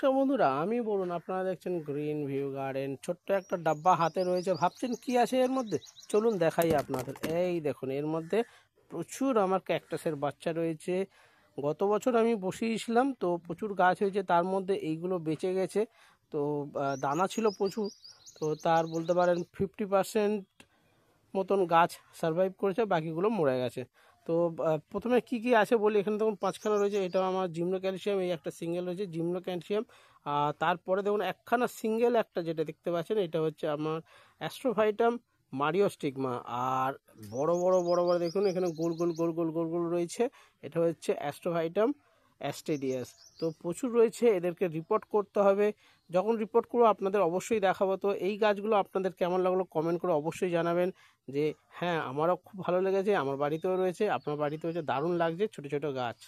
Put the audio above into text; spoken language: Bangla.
নমস্কার বন্ধুরা, আমি বলুন। আপনারা দেখছেন গ্রিন ভিউ গার্ডেন। ছোট্ট একটা ডাব্বা হাতে রয়েছে, ভাবছেন কি আছে এর মধ্যে। চলুন দেখাই আপনাদের। এই দেখুন, এর মধ্যে প্রচুর আমার ক্যাকটাসের বাচ্চা রয়েছে। গত বছর আমি বসিয়েছিলাম, তো প্রচুর গাছ হয়েছে, তার মধ্যে এইগুলো বেঁচে গেছে। তো দানা ছিল প্রচুর, তো তার বলতে পারেন 50% মতন গাছ সারভাইভ করেছে, বাকিগুলো মরে গেছে। তো প্রথমে কি কি আছে বলি। এখানে দেখুন পাঁচখানা রয়েছে, এটা আমার জিমনো ক্যালসিয়াম। এই একটা সিঙ্গেল রয়েছে জিমনো ক্যালসিয়াম। আর তারপরে দেখুন একখানা সিঙ্গেল একটা যেটা দেখতে পাচ্ছেন, এটা হচ্ছে আমার অ্যাস্ট্রোভাইটাম মারিওস্টিগমা। আর বড় বড় বড় বড় দেখুন এখানে গোল গোল গোল গোল গোল গোল রয়েছে, এটা হচ্ছে অ্যাস্ট্রোভাইটাম অ্যাস্টেডিয়াস। তো প্রচুর রয়েছে, এদেরকে রিপোর্ট করতে হবে। যখন রিপোর্ট করবো আপনাদের অবশ্যই দেখাবো। তো এই গাছগুলো আপনাদের কেমন লাগলো কমেন্ট করে অবশ্যই জানাবেন। যে হ্যাঁ, আমারও খুব ভালো লেগেছে, আমার বাড়িতেও রয়েছে, আপনার বাড়িতেও রয়েছে, দারুণ লাগছে ছোটো ছোটো গাছ।